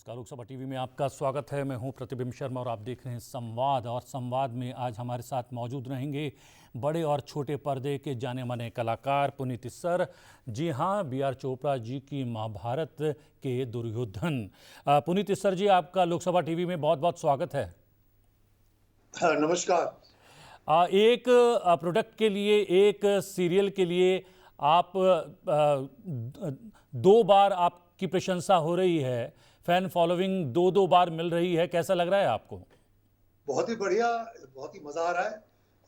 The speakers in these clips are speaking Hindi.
नमस्कार, लोकसभा टीवी में आपका स्वागत है। मैं हूं प्रतिबिंब शर्मा और आप देख रहे हैं संवाद। और संवाद में आज हमारे साथ मौजूद रहेंगे बड़े और छोटे पर्दे के जाने माने कलाकार पुनीत सर। जी हां, बी.आर. चोपड़ा जी की महाभारत के दुर्योधन। पुनीत सर जी, आपका लोकसभा टीवी में बहुत बहुत स्वागत है। हाँ, नमस्कार। एक प्रोडक्ट के लिए, एक सीरियल के लिए आप दो बार आपकी प्रशंसा हो रही है, फैन फॉलोइंग दो दो बार मिल रही है। कैसा लग रहा है आपको? बहुत ही बढ़िया, बहुत ही मज़ा आ रहा है।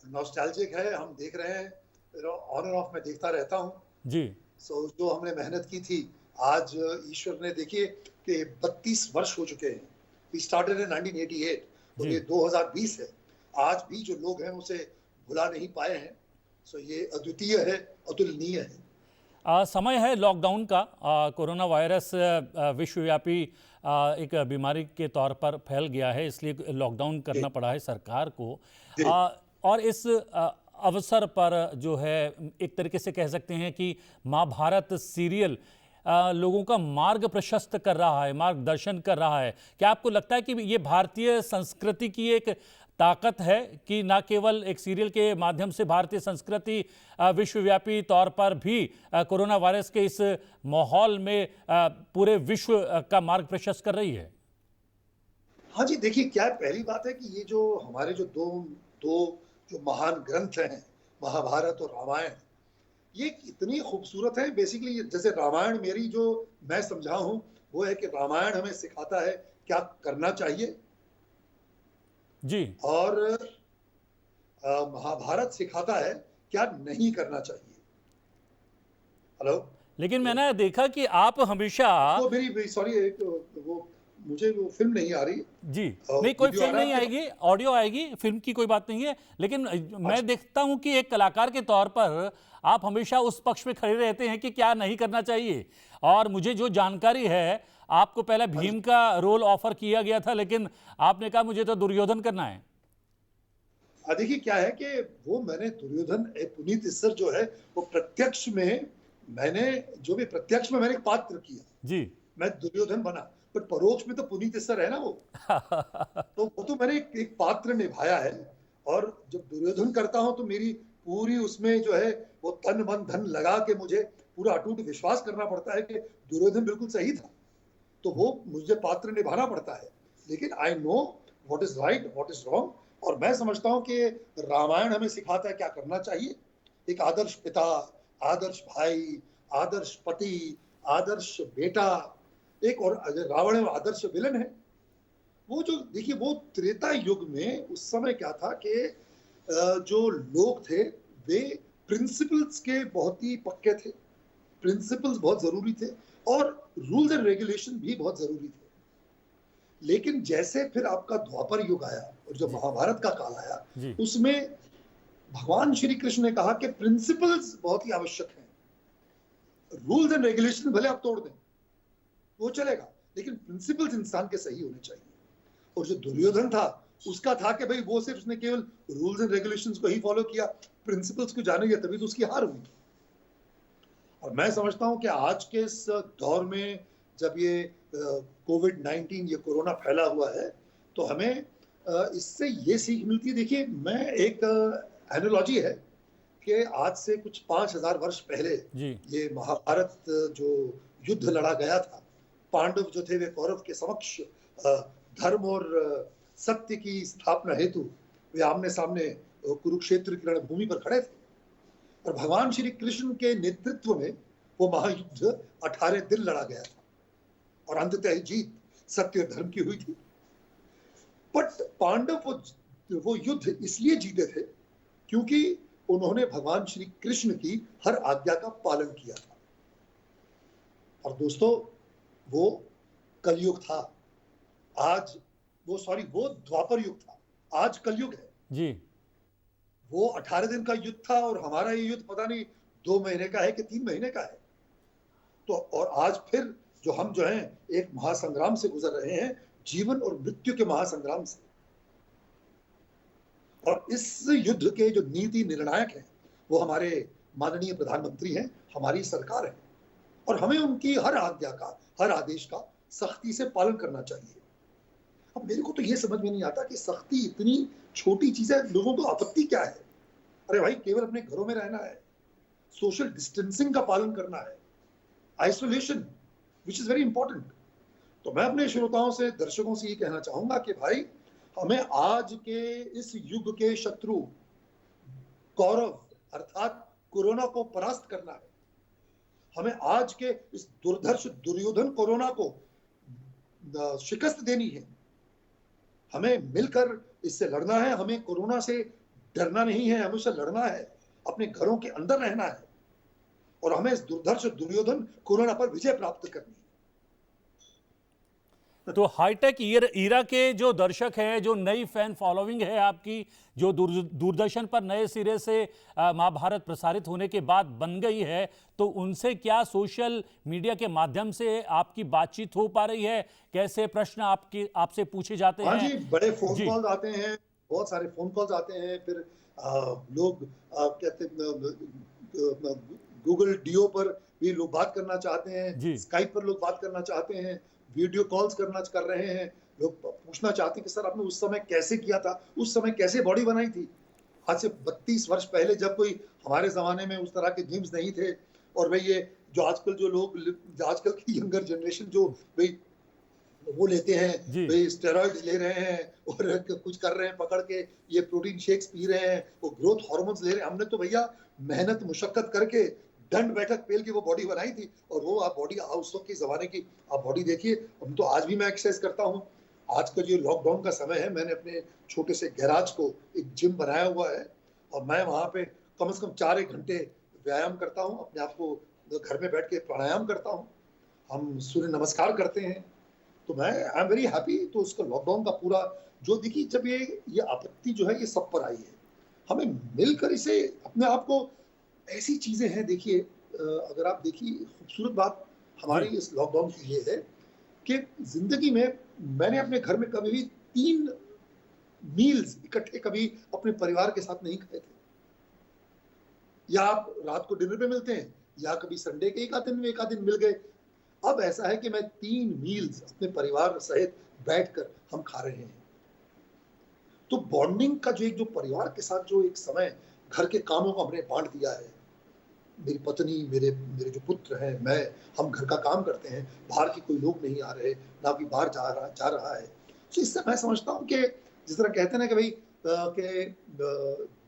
नॉस्टैल्जिक है, हम देख रहे हैं। ऑन एंड ऑफ मैं देखता रहता हूँ। जी जो हमने मेहनत की थी, आज ईश्वर ने देखिए कि 32 वर्ष हो चुके हैं। वी स्टार्टेड इन 1988 और जी। ये 2020 है। आज भी जो लोग हैं उसे भुला नहीं पाए हैं। सो ये अद्वितीय है, अतुलनीय है। समय है लॉकडाउन का। कोरोना वायरस विश्वव्यापी एक बीमारी के तौर पर फैल गया है, इसलिए लॉकडाउन जी, करना पड़ा है सरकार को। जी। और इस अवसर पर जो है, एक तरीके से कह सकते हैं कि महाभारत सीरियल लोगों का मार्ग प्रशस्त कर रहा है, मार्गदर्शन कर रहा है। क्या आपको लगता है कि ये भारतीय संस्कृति की एक ताकत है कि न केवल एक सीरियल के माध्यम से भारतीय संस्कृति विश्वव्यापी तौर पर भी कोरोना वायरस के इस माहौल में पूरे विश्व का मार्ग प्रशस्त कर रही है? हाँ जी, देखिए क्या है, पहली बात है कि ये जो हमारे जो दो दो जो महान ग्रंथ हैं, महाभारत और रामायण, ये इतनी खूबसूरत है। बेसिकली जैसे रामायण मेरी जो मैं समझा हूँ, वो है कि रामायण हमें सिखाता है क्या करना चाहिए जी। और महाभारत सिखाता है क्या नहीं करना चाहिए। हेलो? लेकिन हेलो? मैंने देखा कि आप हमेशा वो मेरी सॉरी, एक वो मुझे वो फ़िल्म नहीं आ रही। जी, नहीं कोई वीडियो आ फिल्म रहा है नहीं आपके पास? आएगी, ऑडियो आएगी, फिल्म की कोई बात नहीं है। लेकिन मैं अच्छा, देखता हूं कि एक कलाकार के तौर पर आप हमेशा उस पक्ष में खड़े रहते हैं कि क्या नहीं करना चाहिए। और मुझे जो जानकारी है, आपको पहले हाँ जी। भीम का रोल ऑफर किया गया था, लेकिन आपने कहा मुझे तो दुर्योधन करना है। देखिए क्या है कि वो मैंने दुर्योधन पुनीत इस्सर जो है वो प्रत्यक्ष में मैंने जो भी प्रत्यक्ष में मैंने एक पात्र किया, जी। मैं दुर्योधन बना, बट परोक्ष में तो पुनीत इस्सर है ना वो। तो वो तो मैंने एक पात्र निभाया है। और जब दुर्योधन करता हूं तो मेरी पूरी उसमें जो है वो तन मन धन लगा के मुझे पूरा अटूट विश्वास करना पड़ता है कि दुर्योधन बिल्कुल सही था। तो वो मुझे पात्र निभाना पड़ता है। लेकिन I know what is right, what is wrong. और मैं समझता हूं कि रामायण हमें सिखाता है क्या करना चाहिए। एक आदर्श पिता, आदर्श भाई, आदर्श पति, आदर्श बेटा। एक और रावण आदर्श विलन है। वो जो देखिए वो त्रेता युग में उस समय क्या था कि जो लोग थे वे प्रिंसिपल्स के बहुत ही पक्के थे। प्रिंसिपल्स बहुत जरूरी थे और रूल्स एंड रेगुलेशन भी बहुत जरूरी थे। लेकिन जैसे फिर आपका द्वापर युग आया और जो जी महाभारत का काल आया, जी उसमें भगवान श्री कृष्ण ने कहा कि प्रिंसिपल्स बहुत ही आवश्यक हैं। रूल्स एंड रेगुलेशन भले आप तोड़ दें वो चलेगा, लेकिन प्रिंसिपल्स इंसान के सही होने चाहिए। और जो दुर्योधन था उसका था कि भाई वो सिर्फ उसने केवल रूल्स एंड रेगुलेशंस को ही फॉलो किया, प्रिंसिपल्स को जाने गया, तभी तो उसकी हार हुई। और मैं समझता हूं कि आज के इस दौर में जब ये कोविड 19 ये कोरोना फैला हुआ है, तो हमें इससे ये सीख मिलती है। देखिए मैं एक एनालॉजी है कि आज से कुछ 5000 वर्ष पहले जी ये महाभारत जो युद्ध लड़ा गया था, पांडव जो थे वे कौरव के समक्ष धर्म और सत्य की स्थापना हेतु वे आमने सामने कुरुक्षेत्र की रणभूमि पर खड़े थे। और भगवान श्री कृष्ण के नेतृत्व में वो महायुद्ध 18 दिन लड़ा गया था और अंततः जीत सत्य और धर्म की हुई थी। बट पांडव वो युद्ध इसलिए जीते थे क्योंकि उन्होंने भगवान श्री कृष्ण की हर आज्ञा का पालन किया था। और दोस्तों वो कलयुग था। आज वो द्वापर युग था, आज कलयुग है। जी वो 18 दिन का युद्ध था और हमारा ये युद्ध पता नहीं 2 महीने का है कि 3 महीने का है। तो और आज फिर जो हम जो हैं एक महासंग्राम से गुजर रहे हैं, जीवन और मृत्यु के महासंग्राम से। और इस युद्ध के जो नीति निर्णायक हैं वो हमारे माननीय प्रधानमंत्री हैं, हमारी सरकार है। और हमें उनकी हर आज्ञा का, हर आदेश का सख्ती से पालन करना चाहिए। अब मेरे को तो ये समझ में नहीं आता कि सख्ती इतनी छोटी चीज है, लोगों को आपत्ति क्या है? अरे भाई, केवल अपने घरों में रहना है, सोशल डिस्टेंसिंग का पालन करना है, isolation which is very important. तो मैं अपने श्रोताओं से, दर्शकों से ये कहना चाहूंगा कि भाई, हमें आज के इस युग के शत्रु कौरव अर्थात कोरोना को परास्त करना है। हमें आज के इस दुर्धर्ष दुर्योधन कोरोना को शिकस्त देनी है। हमें मिलकर इससे लड़ना है। हमें कोरोना से डरना नहीं है, हमें उससे लड़ना है, अपने घरों के अंदर रहना है और हमें इस दुर्धर्ष दुर्योधन कोरोना पर विजय प्राप्त करनी है। तो हाईटेक ईरा के जो दर्शक हैं, जो नई फैन फॉलोइंग है आपकी, जो दूरदर्शन पर नए सिरे से महाभारत प्रसारित होने के बाद बन गई है, तो उनसे क्या सोशल मीडिया के माध्यम से आपकी बातचीत हो पा रही है? कैसे प्रश्न आपसे पूछे जाते हैं? हाँ जी, बड़े फोन कॉल आते हैं, बहुत सारे फोन कॉल्स आते हैं। फिर लोग कहते गूगल डीओ पर भी लोग बात करना चाहते हैं, स्काइप पर लोग बात करना चाहते हैं, वीडियो कॉल्स कर रहे हैं। लोग पूछना चाहते हैं कि सर आपने उस समय कैसे किया था, उस समय कैसे बॉडी बनाई थी। आज से 32 वर्ष पहले जब कोई हमारे जमाने में उस तरह के जिम्स नहीं थे, और भाई ये जो आजकल जो लोग, आजकल की यंगर जनरेशन जो भाई वो लेते हैं, भाई स्टेरॉइड्स ले रहे हैं और कुछ कर रहे हैं पकड़ के, ये प्रोटीन शेक्स पी रहे हैं, वो ग्रोथ हार्मोन्स ले रहे हैं। हमने तो भैया मेहनत मुशक्कत करके दंड बैठक पेल की वो बॉडी बनाई थी, और वो आप बॉडी उस वक्त के जमाने की आप बॉडी देखिए। हम तो आज भी मैं एक्सरसाइज करता हूँ। आज का जो लॉकडाउन का समय है, मैंने अपने छोटे से गैराज को एक जिम बनाया हुआ है और मैं वहां पे कम से कम 4-1 घंटे व्यायाम करता हूँ। अपने आप को घर में बैठ के प्राणायाम करता हूँ, हम सूर्य नमस्कार करते हैं। तो मैं आई एम वेरी हैप्पी। तो उसका लॉकडाउन का पूरा जो देखिए, जब ये आपत्ति जो है ये सब पर आई है, हमें मिलकर इसे अपने आप को, ऐसी चीजें हैं देखिए, अगर आप देखिए, खूबसूरत बात हमारी इस लॉकडाउन की ये है कि जिंदगी में मैंने अपने घर में कभी भी 3 मील्स इकट्ठे कभी अपने परिवार के साथ नहीं खाए थे। या आप रात को डिनर पे मिलते हैं, या कभी संडे के एक आध दिन मिल गए। अब ऐसा है कि मैं 3 मील्स अपने परिवार सहित बैठकर हम खा रहे हैं। तो बॉन्डिंग का जो परिवार के साथ जो एक समय, घर के कामों को हमने बांट दिया है। मेरी पत्नी, मेरे जो पुत्र हैं, हम घर का काम करते हैं, बाहर के कोई लोग नहीं आ रहे, ना कोई बाहर जा रहा है। तो इससे मैं समझता हूँ कि जिस तरह कहते हैं ना कि भाई कि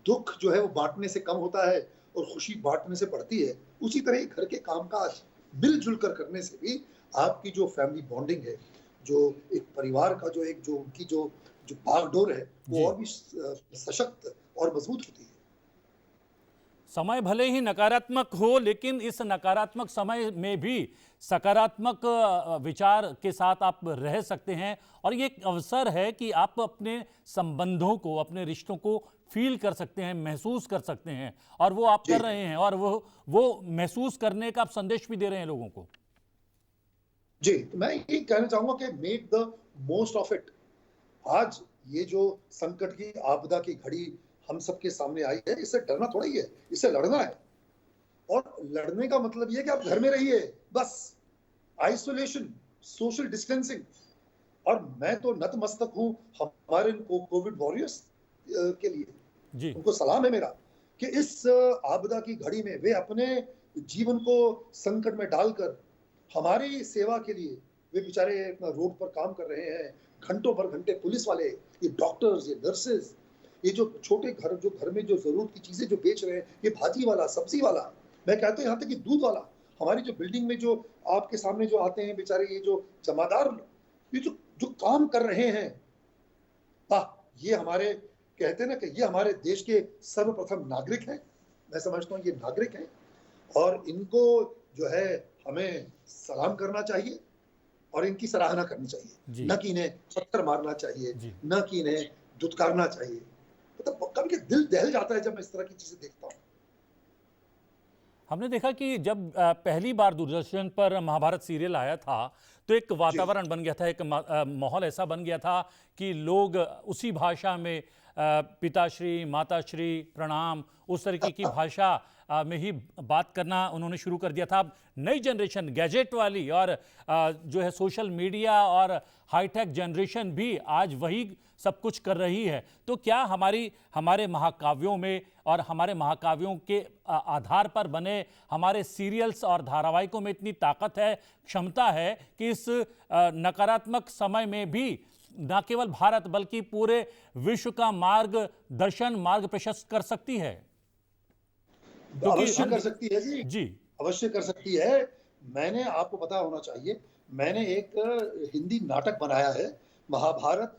दुख जो है वो बांटने से कम होता है और खुशी बांटने से बढ़ती है, उसी तरह घर के कामकाज मिलजुल कर करने से भी आपकी जो फैमिली बॉन्डिंग है, जो एक परिवार का जो उनकी जो बागडोर है, वो और भी सशक्त और मजबूत होती है। समय भले ही नकारात्मक हो, लेकिन इस नकारात्मक समय में भी सकारात्मक विचार के साथ आप रह सकते हैं, और ये एक अवसर है कि आप अपने संबंधों को, अपने रिश्तों को फील कर सकते हैं, महसूस कर सकते हैं, और वो आप कर रहे हैं, और वो महसूस करने का आप संदेश भी दे रहे हैं लोगों को। जी, तो मैं ये कहना चाहूंगा कि make the most of it. आज ये जो संकट की, आपदा की घड़ी हम सबके सामने आई है, इससे डरना थोड़ा ही है, इससे लड़ना है। और लड़ने का मतलब ये है कि आप घर में रहिए, बस आइसोलेशन, सोशल डिस्टेंसिंग। और मैं तो नतमस्तक हूं हमारे कोविड वॉरियर्स के लिए। उनको सलाम है मेरा कि इस आपदा की घड़ी में वे अपने जीवन को संकट में डालकर हमारी सेवा के लिए वे बेचारे रोड पर काम कर रहे हैं, घंटों पर घंटे। पुलिस वाले, ये डॉक्टर्स, ये नर्सेज, ये जो छोटे घर में जो जरूरत की चीजें जो बेच रहे हैं, ये भाजी वाला, सब्जी वाला, मैं कहता हूँ यहाँ तक कि दूध वाला, हमारी जो बिल्डिंग में जो आपके सामने जो आते हैं बेचारे, ये जो जमादार, ये जो काम कर रहे हैं, ये हमारे, कहते हैं ना कि ये हमारे देश के सर्वप्रथम नागरिक हैं। मैं समझता हूँ ये नागरिक हैं, और इनको जो है हमें सलाम करना चाहिए और इनकी सराहना करनी चाहिए, न कि इन्हें पत्थर मारना चाहिए, न कि इन्हें दुत्कारना चाहिए। मतलब कभी दिल दहल जाता है जब मैं इस तरह की चीजें देखता हूँ। हमने देखा कि जब पहली बार दूरदर्शन पर महाभारत सीरियल आया था, तो एक वातावरण बन गया था, एक माहौल ऐसा बन गया था कि लोग उसी भाषा में पिताश्री, माताश्री, प्रणाम, उस तरीके की भाषा में ही बात करना उन्होंने शुरू कर दिया था। अब नई जनरेशन गैजेट वाली और जो है सोशल मीडिया और हाईटेक जनरेशन भी आज वही सब कुछ कर रही है। तो क्या हमारे महाकाव्यों में और हमारे महाकाव्यों के आधार पर बने हमारे सीरियल्स और धारावाहिकों में इतनी ताकत है, क्षमता है कि इस नकारात्मक समय में भी न केवल भारत बल्कि पूरे विश्व का मार्ग प्रशस्त कर सकती है? अवश्य कर सकती है जी, जी अवश्य कर सकती है। मैंने, आपको पता होना चाहिए, मैंने एक हिंदी नाटक बनाया है, Mahabharata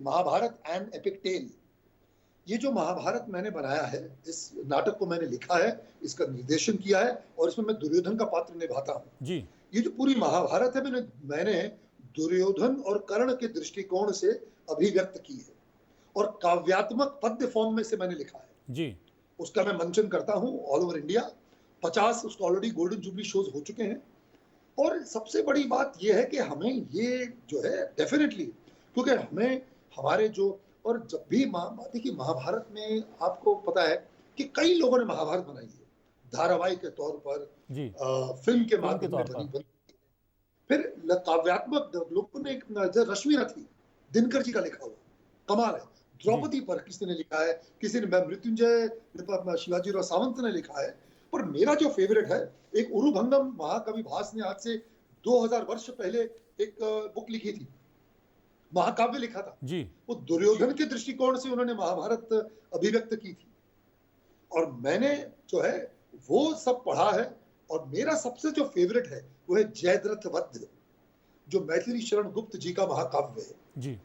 Mahabharata an epic tale. ये जो महाभारत मैंने बनाया है, इस नाटक को मैंने लिखा है, इसका निर्देशन किया है और इसमें मैं दुर्योधन का पात्र निभाता हूँ। जी ये जो पूरी महाभारत है, मैंने दुर्योधन और कर्ण के दृष्टिकोण से अभिव्यक्त की है और काव्यात्मक पद्य फॉर्म में से मैंने लिखा है। जी उसका मैं मंचन करता हूँ ऑल ओवर इंडिया। 50 उसका ऑलरेडी गोल्डन जुबली शोज हो चुके हैं। और सबसे बड़ी बात यह है कि हमें ये जो है डेफिनेटली, क्योंकि हमें हमारे जो, और जब भी देखिए महाभारत में आपको पता है कि कई लोगों ने महाभारत बनाई है, धारावाहिक के तौर पर, जी फिल्म के माध्यम में बनी। फिर काव्यात्मक लोगों ने, रश्मि रथी दिनकर जी का लिखा हुआ कमाल है। द्रौपदी पर किसी ने लिखा है, किसी ने मृत्युंजय शिवाजी राव सावंत ने लिखा है। पर मेरा जो फेवरेट है, एक उरुभंगम महाकवि भास ने आज से 2000 वर्ष पहले एक बुक लिखी थी, महाकाव्य लिखा था जी। वो दुर्योधन के दृष्टिकोण से उन्होंने महाभारत अभिव्यक्त की थी और मैंने जो है वो सब पढ़ा है। और मेरा सबसे जो फेवरेट है वो है जयद्रथ वध, जो मैथिली शरण गुप्त जी का महाकाव्य है जी।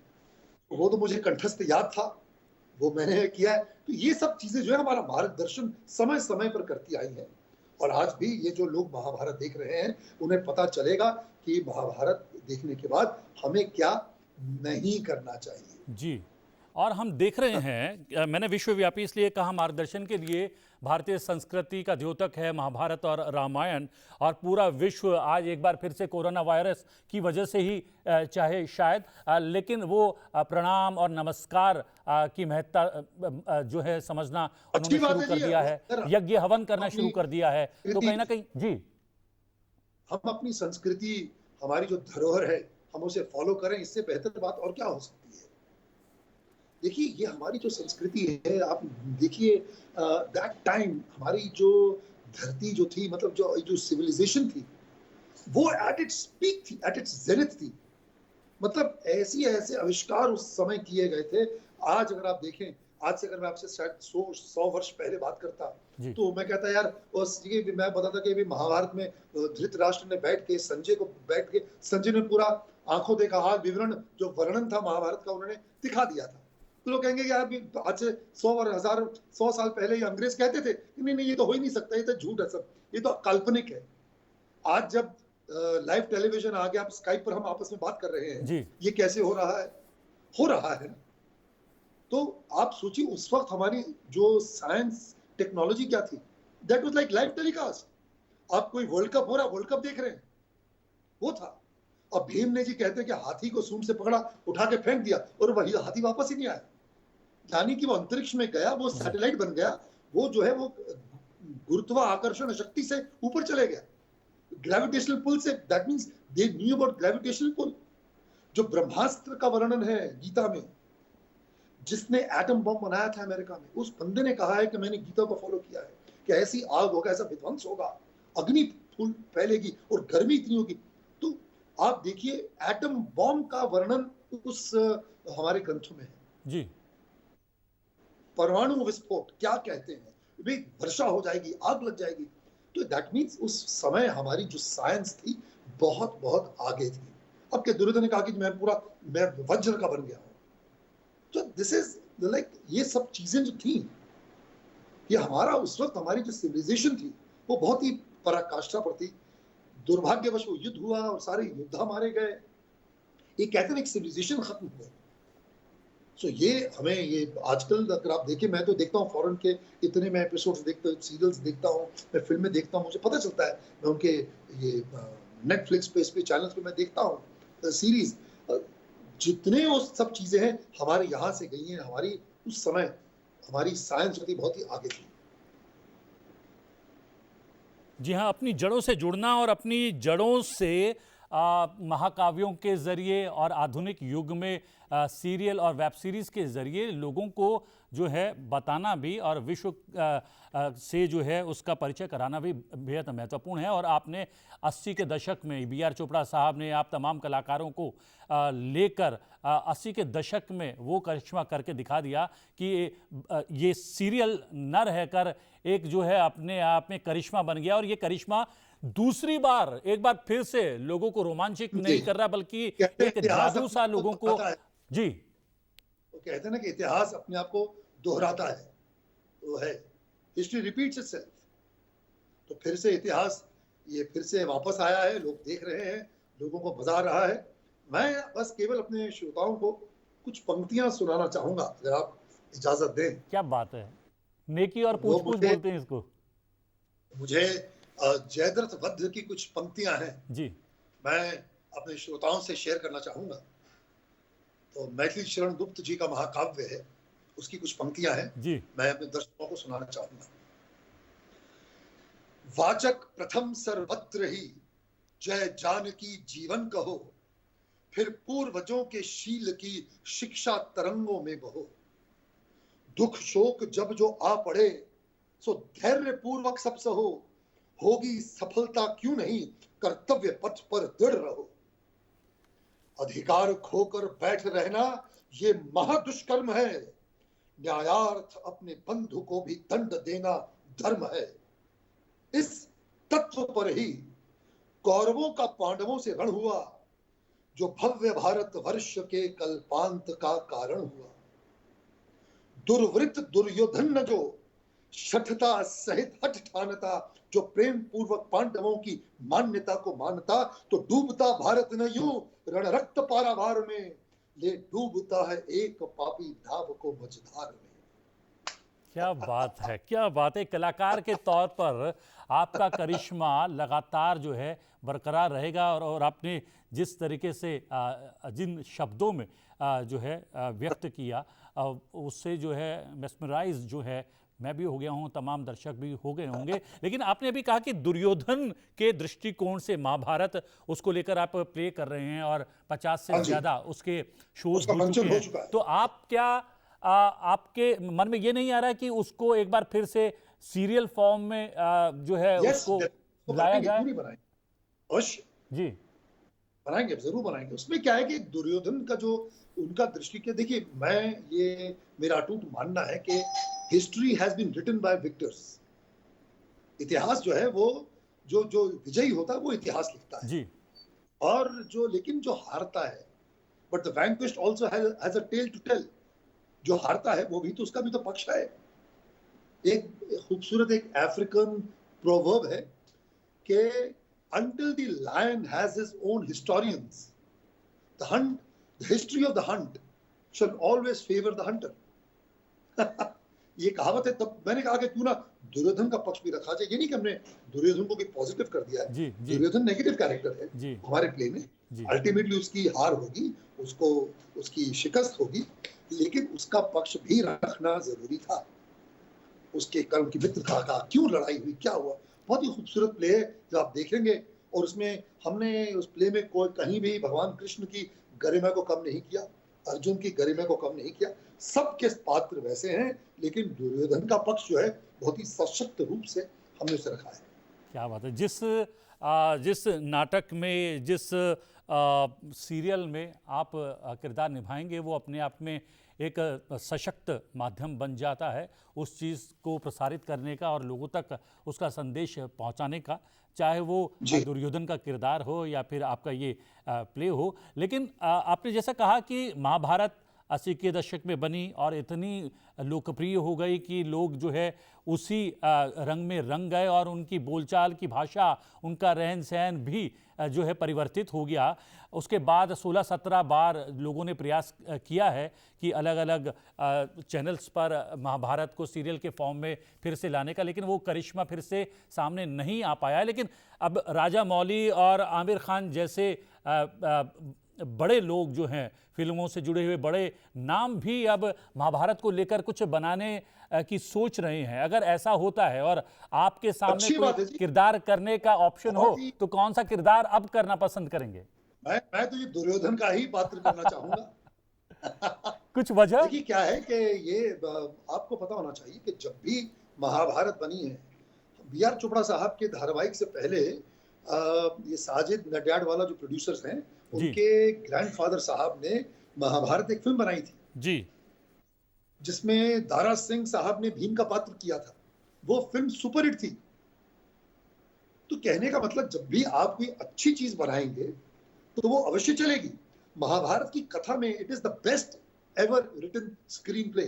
वो तो मुझे कंठस्थ याद था, वो मैंने किया है। तो ये सब चीजें जो है हमारा मार्गदर्शन समय समय पर करती आई है और आज भी ये जो लोग महाभारत देख रहे हैं उन्हें पता चलेगा कि महाभारत देखने के बाद हमें क्या नहीं करना चाहिए। जी, और हम देख रहे हैं, मैंने विश्वव्यापी इसलिए कहा मार्गदर्शन के लिए, भारतीय संस्कृति का द्योतक है महाभारत और रामायण, और पूरा विश्व आज एक बार फिर से कोरोना वायरस की वजह से ही चाहे शायद, लेकिन वो प्रणाम और नमस्कार की महत्ता जो है समझना उन्होंने शुरू कर दिया है, यज्ञ हवन करना शुरू कर दिया है। तो कहीं ना कहीं जी, हम अपनी संस्कृति, हमारी जो धरोहर है, हम उसे फॉलो करें, इससे बेहतर बात और क्या हो सकती है। देखिए ये हमारी जो संस्कृति है, आप देखिए दैट टाइम हमारी जो धरती जो थी, मतलब जो सिविलाइजेशन थी वो एट इट्स पीक थी, एट इट्स जेनिथ थी। मतलब ऐसे आविष्कार उस समय किए गए थे। आज अगर आप देखें, आज से अगर मैं आपसे शायद 100 वर्ष पहले बात करता तो मैं कहता यार, मैं बताता कि महाभारत में धृतराष्ट्र ने बैठ के संजय ने पूरा आंखों देखा हाल विवरण, जो वर्णन था महाभारत का, उन्होंने दिखा दिया था। तो लोग कहेंगे यार आज से 100 साल पहले ये अंग्रेज कहते थे नहीं ये तो हो ही नहीं सकता, ये तो झूठ है सब, ये तो काल्पनिक है। आज जब लाइव टेलीविजन आ गया, स्काइप पर हम आपस में बात कर रहे हैं, ये कैसे हो रहा है? हो रहा है। तो आप सोचिए उस वक्त हमारी जो साइंस टेक्नोलॉजी क्या थी, that was like live telecast. आप कोई वर्ल्ड कप हो रहा, वर्ल्ड कप देख रहे हैं, वो था। अब भीम ने जी कहते हैं कि हाथी को सूंड से पकड़ा, उठा के फेंक दिया और वही हाथी वापस ही नहीं आया, यानी कि वो अंतरिक्ष में गया, वो सैटेलाइट बन गया, वो जो है वो गुरुत्वाकर्षण शक्ति से ऊपर चले गया, ग्रेविटेशनल पुल से। That means they knew about gravitational pull. जो ब्रह्मास्त्र का वर्णन है गीता में, जिसने एटम बम बनाया था अमेरिका में, उस बंदे ने कहा है कि मैंने गीता को फॉलो किया है कि ऐसी आग होगा, ऐसा विध्वंस होगा, अग्नि फूल फैलेगी और गर्मी इतनी होगी। तो आप देखिए एटम बॉम्ब का वर्णन उस हमारे ग्रंथों में है जी। परमाणु विस्फोट क्या कहते हैं, वे वर्षा हो जाएगी, आग लग जाएगी। तो दैट मीन्स उस समय हमारी जो साइंस थी बहुत बहुत आगे थी। अब क्या दुर्योधन ने कहा कि मैं वज्र का बन गया हूं। तो दिस इज लाइक, ये सब चीजें जो थी, ये हमारा उस वक्त हमारी जो सिविलाइजेशन थी वो बहुत ही पराकाष्ठा पर थी। दुर्भाग्यवश वो युद्ध हुआ और सारे योद्धा मारे गए। ये कहते हैं कि सिविलाइजेशन खत्म हुआ। सो ये हमें, ये आजकल अगर आप देखें, मैं तो देखता हूँ फॉरेन के इतने मैं एपिसोड्स देखता हूँ, सीरियल्स देखता हूँ, मैं फिल्में देखता हूँ, मुझे पता चलता है। मैं उनके ये नेटफ्लिक्स पे, इस पे चैनल्स पे मैं देखता हूँ सीरीज। जितने वो सब चीजें हैं हमारे यहाँ से गई हैं। हमारी उस समय हमारी साइंस बहुत ही आगे थी। जी हाँ, अपनी जड़ों से जुड़ना और अपनी जड़ों से महाकाव्यों के ज़रिए और आधुनिक युग में सीरियल और वेब सीरीज़ के ज़रिए लोगों को जो है बताना भी और विश्व से जो है उसका परिचय कराना भी बेहद महत्वपूर्ण है। और आपने 80 के दशक में बी आर चोपड़ा साहब ने आप तमाम कलाकारों को लेकर 80 के दशक में वो करिश्मा करके दिखा दिया कि ये सीरियल न रहकर एक जो है अपने आप में करिश्मा बन गया। और ये करिश्मा दूसरी बार एक बार फिर से लोगों को रोमांचित नहीं कर रहा बल्कि एक जादू सा लोगों को। जी, वो कहते हैं ना कि इतिहास अपने आप को दोहराता है, वो है हिस्ट्री रिपीट्स इटसेल्फ। तो फिर से इतिहास ये फिर से वापस आया है, लोग देख रहे हैं, लोगों को मजा आ रहा है। मैं बस केवल अपने श्रोताओं को कुछ पंक्तियां सुनाना चाहूंगा, अगर आप इजाजत दें। क्या बात है, नेकी और पूछ पूछ बोलते हैं इसको। मुझे जयद्रथ वध की कुछ पंक्तियां हैं जी, मैं अपने श्रोताओं से शेयर करना चाहूंगा। तो मैथिली शरण गुप्त जी का महाकाव्य है, उसकी कुछ पंक्तियां हैं जी, मैं अपने दर्शकों को सुनाना चाहूंगा। वाचक प्रथम सर्वत्र ही जय जानकी जीवन कहो, फिर पूर्वजों के शील की शिक्षा तरंगों में बहो। दुख शोक जब जो आ पड़े सो धैर्य पूर्वक सब सहो, होगी सफलता क्यों नहीं कर्तव्य पथ पर दृढ़ रहो। अधिकार खोकर बैठ रहना ये महादुष्कर्म है, न्यायार्थ अपने बंधु को भी दंड देना धर्म है। इस तत्व पर ही कौरवों का पांडवों से रण हुआ, जो भव्य भारत वर्ष के कल्पांत का कारण हुआ। दुर्वृत्त दुर्योधन न जो शठता सहित हठ ठानता, जो प्रेम पूर्वक पांडवों की मान्यता को मानता, तो डूबता भारत न यूं रण रक्त पारावार में, ले डूबता है एक पापी धाव को मझधार में। क्या बात है, क्या बात है। कलाकार के तौर पर आपका करिश्मा लगातार जो है बरकरार रहेगा। और आपने जिस तरीके से जिन शब्दों में जो है व्यक्त किया उससे जो है मेस्मराइज जो है मैं भी हो गया हूँ, तमाम दर्शक भी हो गए होंगे। लेकिन आपने अभी कहा कि दुर्योधन के दृष्टिकोण से महाभारत उसको लेकर आप प्ले कर रहे हैं और 50 से ज़्यादा उसके शोज हो चुके हैं। तो आप क्या आपके मन में ये नहीं आ रहा है कि उसको एक बार फिर से सीरियल फॉर्म में जो है उसको लाया जाए? जी बनाएंगे, जरूर बनाएंगे। उसमें क्या है कि दुर्योधन का जो उनका दृष्टि के, देखिए ये मेरा अटूट मानना है कि history has been written by victors. इतिहास जो है वो जो विजयी होता है वो इतिहास लिखता है जी। और लेकिन जो हारता है, but the vanquished also has a tale to tell. जो हारता है वो भी तो उसका भी तो पक्ष है। एक खूबसूरत एक अफ्रीकन प्रोवर्ब है कि until the lion has his own historians, the history of the hunt shall always favor the hunter. ये कहावत है। तब मैंने कहा कि क्यों ना दुर्योधन का पक्ष भी रखा जाए। ये नहीं कि हमने दुर्योधन को भी पॉजिटिव कर दिया है, दुर्योधन नेगेटिव कैरेक्टर है हमारे प्ले में। अल्टीमेटली उसकी हार होगी, उसको उसकी शिकस्त होगी, लेकिन उसका पक्ष भी रखना जरूरी था। उसके कर्म की मित्रता का क्यों लड़ाई हुई, क्या हुआ। बहुत ही खूबसूरत प्ले है जो आप देखेंगे। और उसमें हमने उस प्ले में कोई कहीं भी भगवान कृष्ण की गरिमा को कम नहीं किया, अर्जुन की गरिमा को कम नहीं किया। सबके पात्र वैसे हैं, लेकिन दुर्योधन का पक्ष जो है बहुत ही सशक्त रूप से हमने उसे रखा है। क्या बात है। जिस नाटक में, जिस सीरियल में आप किरदार निभाएंगे वो अपने आप में एक सशक्त माध्यम बन जाता है उस चीज़ को प्रसारित करने का और लोगों तक उसका संदेश पहुंचाने का, चाहे वो दुर्योधन का किरदार हो या फिर आपका ये प्ले हो। लेकिन आपने जैसा कहा कि महाभारत 80 के दशक में बनी और इतनी लोकप्रिय हो गई कि लोग जो है उसी रंग में रंग गए और उनकी बोलचाल की भाषा, उनका रहन सहन भी जो है परिवर्तित हो गया। उसके बाद 16-17 बार लोगों ने प्रयास किया है कि अलग अलग चैनल्स पर महाभारत को सीरियल के फॉर्म में फिर से लाने का, लेकिन वो करिश्मा फिर से सामने नहीं आ पाया है। लेकिन अब राजा मौली और आमिर खान जैसे बड़े लोग जो हैं, फिल्मों से जुड़े हुए बड़े नाम भी अब महाभारत को लेकर कुछ बनाने की सोच रहे हैं। अगर ऐसा होता है और आपके सामने अच्छी कोई बात है जी। किरदार करने का ऑप्शन हो, बहुत ही तो कौन सा किरदार अब करना पसंद करेंगे? मैं तो ये दुर्योधन का ही पात्र करना चाहूंगा। कुछ वजह? देखिए क्या है कि ये आपको पता होना चाहिए कि जब भी महाभारत बनी है, बी आर चोपड़ा साहब के धारावाहिक से पहले ये साजिद नडियाडवाला जो प्रोड्यूसर्स हैं, जी। उनके ग्रैंडफादर साहब ने महाभारत एक फिल्म बनाई थी, जी। जिसमें दारा सिंह साहब ने भीम का पात्र किया था। वो फिल्म सुपरहिट थी। तो कहने का मतलब, जब भी आप कोई अच्छी चीज बनाएंगे तो वो अवश्य चलेगी। महाभारत की कथा में it is the best ever written screenplay.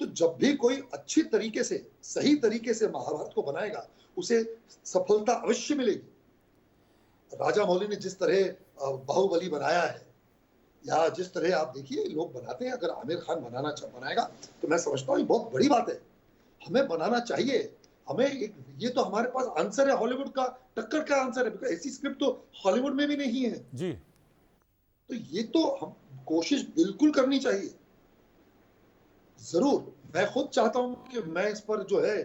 तो जब भी कोई अच्छी तरीके से, सही तरीके से महाभारत को बनाएगा, उसे सफलता अवश्य मिलेगी। राजा मौली ने जिस तरह बाहुबली बनाया है, या जिस तरह आप देखिए लोग बनाते हैं, अगर आमिर खान बनाएगा तो मैं समझता हूँ ये बहुत बड़ी बात है। हमें बनाना चाहिए। हमें ये तो हमारे पास आंसर है, हॉलीवुड का टक्कर का आंसर है। ऐसी स्क्रिप्ट तो हॉलीवुड में भी नहीं है जी। तो ये तो हम कोशिश बिल्कुल करनी चाहिए। जरूर मैं खुद चाहता हूं कि मैं इस पर जो है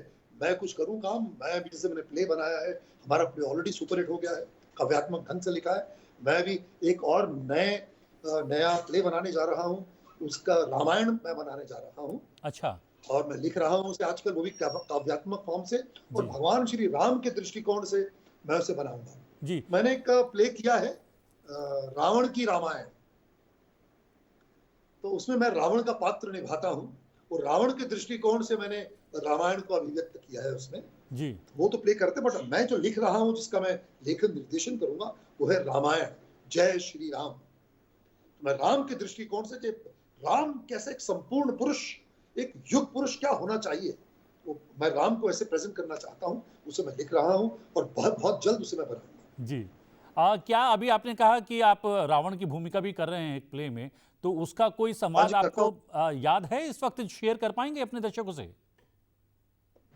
मैं कुछ करूं काम। मैं भी, जैसे मैंने प्ले बनाया है, हमारा प्ले ऑलरेडी सुपरहिट हो गया है, काव्यात्मक ढंग से लिखा है। मैं भी एक और नया प्ले बनाने जा रहा हूं, उसका रामायण मैं बनाने जा रहा हूं। अच्छा। और मैं लिख रहा हूं उसे आजकल, वो भी काव्यात्मक फॉर्म से, और जी। भगवान श्री राम के दृष्टिकोण से मैं उसे बनाऊंगा। जी। मैंने एक प्ले किया है रावण की रामायण। तो उसमें मैं रावण का पात्र निभाता हूँ, और रावण के दृष्टिकोण से मैंने रामायण को अभिव्यक्त किया है उसमें। जी। वो तो प्ले करते, बट मैं जो लिख रहा हूँ, जिसका मैं लेखन निर्देशन करूंगा, वो है रामायण, जय श्री राम। मैं राम के दृष्टिकोण से, राम कैसे एक संपूर्ण पुरुष, एक युग पुरुष क्या होना चाहिए, वो मैं राम को ऐसे प्रेजेंट करना चाहता हूँ। उसे मैं लिख रहा हूँ और बहुत बहुत जल्द उसे मैं बनाऊंगा। जी। क्या अभी आपने कहा कि आप रावण की भूमिका भी कर रहे हैं एक प्ले में, तो उसका कोई हाँ संवाद जी, करता आपको हूँ। याद है, इस वक्त शेयर कर पाएंगे अपने दर्शकों से?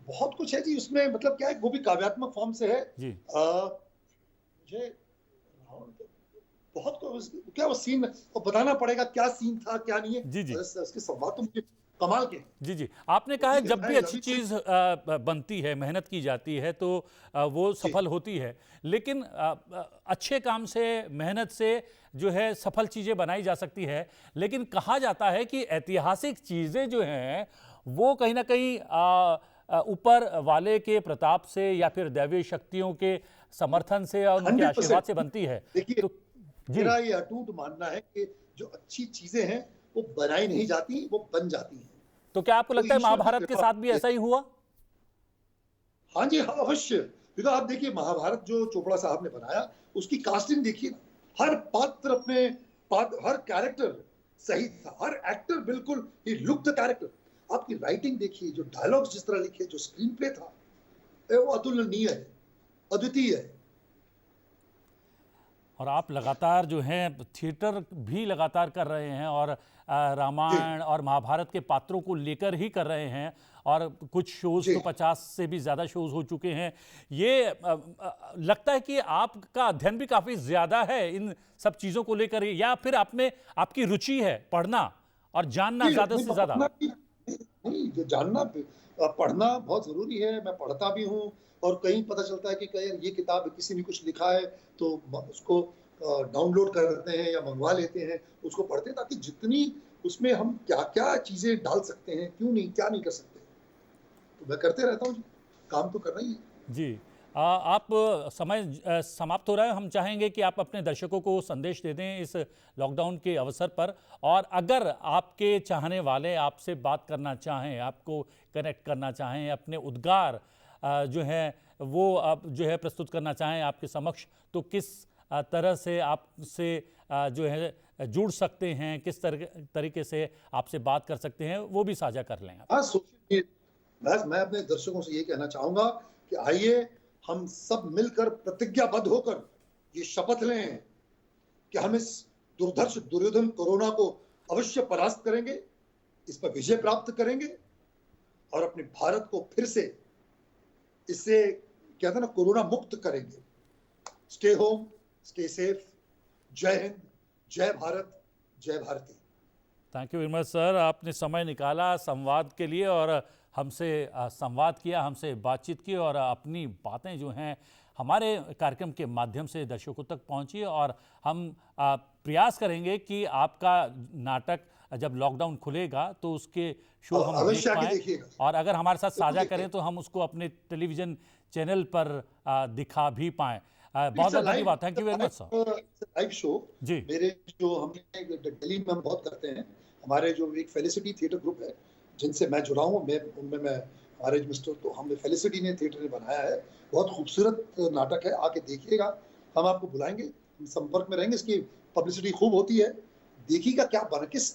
बहुत कुछ है जी उसमें, मतलब क्या है, वो भी काव्यात्मक फॉर्म से है। जी। मुझे रावण के बहुत क्या वो सीन वो बताना पड़ेगा, क्या सीन था क्या नहीं है। जी। जी। उसके संवाद तो मुझे कमाल के। जी। जी। आपने कहा है ठीक है, जब मैं भी अच्छी अभी से चीज़ बनती है, मेहनत की जाती है, तो वो जी सफल होती है। लेकिन अच्छे काम से, मेहनत से जो है सफल चीज़ें बनाई जा सकती है। लेकिन कहा जाता है कि ऐतिहासिक चीज़ें जो हैं वो कहीं ना कहीं ऊपर वाले के प्रताप से या फिर दैवीय शक्तियों के समर्थन से और उनके आशीर्वाद 100%। से बनती है। देखिए, तो जी। मेरा ये अटूट मानना है कि जो अच्छी चीजें हैं वो बनाई नहीं जाती, वो बन जाती हैं। तो क्या आपको वो लगता है ईश्वर की महाभारत के कृपा साथ भी होती है। ऐसा ही हुआ? हाँ जी, हाँ, अवश्य। क्योंकि आप देखिए, महाभारत जो चोपड़ा साहब ने बनाया, उसकी कास्टिंग देखिए ना, हर पात्र अपने हर कैरेक्टर सही था, हर एक्टर बिल्कुल ही लुक द कैरेक्टर। आपकी राइटिंग देखिए, जो डायलॉग्स जिस तरह लिखे, जो स्क्रीन प्ले था, वो अतुलनीय है, अद्वितीय है। और आप लगातार जो हैं थिएटर भी लगातार कर रहे हैं, और जी रामायण और महाभारत के पात्रों को लेकर ही कर रहे हैं, और कुछ शोज़ जी तो 50 से भी ज़्यादा शोज़ हो चुके हैं। ये लगता है कि आपका अध्ययन भी काफ़ी ज़्यादा है इन सब चीज़ों को लेकर, या फिर आप में आपकी रुचि है पढ़ना और जानना जी, ज़्यादा नहीं, से ज़्यादा? पढ़ना भी नहीं, जो जानना पढ़ना बहुत जरूरी है। मैं पढ़ता भी हूँ, और कहीं पता चलता है कि कहीं ये किताब किसी ने कुछ लिखा है, तो उसको डाउनलोड करते हैं या मंगवा लेते हैं, उसको पढ़ते हैं, ताकि जितनी उसमें हम क्या क्या चीजें डाल सकते हैं, क्यों नहीं, क्या नहीं कर सकते, तो मैं करते रहता हूँ जी। काम तो करना ही है। जी। आप समय समाप्त हो रहा है, हम चाहेंगे कि आप अपने दर्शकों को संदेश दे दें इस लॉकडाउन के अवसर पर। और अगर आपके चाहने वाले आपसे बात करना चाहें, आपको कनेक्ट करना चाहें, अपने उद्गार जो हैं वो आप जो है प्रस्तुत करना चाहें आपके समक्ष, तो किस तरह से आपसे जो है जुड़ सकते हैं, किस तरीके से आपसे बात कर सकते हैं, वो भी साझा कर लें आप। हाँ, सोचिए, बस मैं अपने दर्शकों से ये कहना चाहूंगा कि आइए हम सब मिलकर प्रतिज्ञाबद्ध होकर ये शपथ लें कि हम इस दुर्धर्ष दुर्योधन कोरोना को अवश्य परास्त करेंगे, इस पर विजय प्राप्त करेंगे, और अपने भारत को फिर से इससे कहते हैं ना, कोरोना मुक्त करेंगे। स्टे होम, स्टे सेफ, जय हिंद, जय भारत, जय Bharati. Thank you very much sir, आपने समय निकाला संवाद के लिए और हमसे संवाद किया, हमसे बातचीत की और अपनी बातें जो हैं हमारे कार्यक्रम के माध्यम से दर्शकों तक पहुंची। और हम प्रयास करेंगे कि आपका नाटक जब लॉकडाउन खुलेगा तो उसके शो हम देख अवश्य आके पाएँ, देखिएगा, और अगर हमारे साथ साझा देखिए। करें तो हम उसको अपने टेलीविज़न चैनल पर दिखा भी पाएँ। बहुत इट्स अ बहुत लाइव धन्यवाद, thank you very much sir. Live show. जी मेरे जो हमने दिल्ली में हम बहुत करते हैं, हमारे जो एक फेलिसिटी थिएटर ग्रुप है जिनसे मैं जुड़ा हूँ, मैं उनमें मैं हमारे मिस्टर, तो हमने फेलिसिटी ने थिएटर ने बनाया है, बहुत खूबसूरत नाटक है, आके देखिएगा। हम आपको बुलाएंगे, हम संपर्क में रहेंगे, इसकी पब्लिसिटी खूब होती है। देखिएगा क्या बना, किस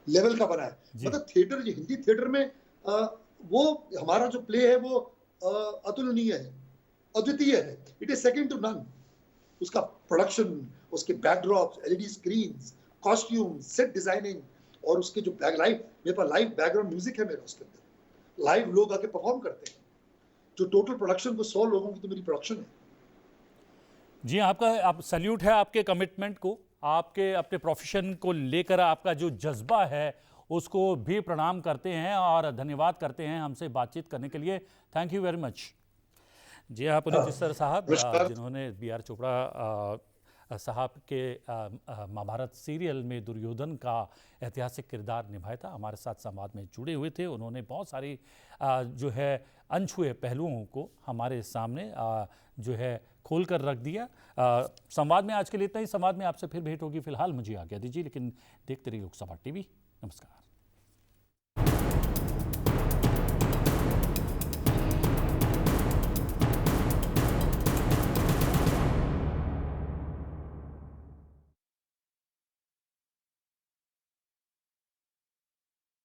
लेवल का बना है। जी मतलब थिएटर, जो हिंदी थिएटर में वो हमारा जो प्ले है वो अतुलनीय है, अद्वितीय है, it is second to none. उसका प्रोडक्शन, उसके backdrop, LED screens, costume, set designing, और उसके जो लाइव, मेरे पास लाइव बैकग्राउंड म्यूजिक है मेरा उसके अंदर, लाइव लोग आके परफॉर्म करते हैं। जो टोटल प्रोडक्शन को 100 लोगों की तो मेरी प्रोडक्शन है। जी, आपका आप सैल्यूट है आपके कमिटमेंट को, आपके अपने प्रोफेशन को लेकर आपका जो जज्बा है उसको भी प्रणाम करते हैं और धन्यवाद करते हैं हमसे बातचीत करने के लिए। Thank you very much. जी हाँ, पुनीत इस्सर साहब, नमस्कार। जिन्होंने बी आर चोपड़ा साहब के महाभारत सीरियल में दुर्योधन का ऐतिहासिक किरदार निभाया था, हमारे साथ संवाद में जुड़े हुए थे। उन्होंने बहुत सारी जो है अनछुए पहलुओं को हमारे सामने जो है खोल कर रख दिया। संवाद में आज के लिए इतना ही। संवाद में आपसे फिर भेंट होगी। फिलहाल मुझे आज्ञा दीजिए, लेकिन देखते रहिए लोकसभा टीवी। नमस्कार।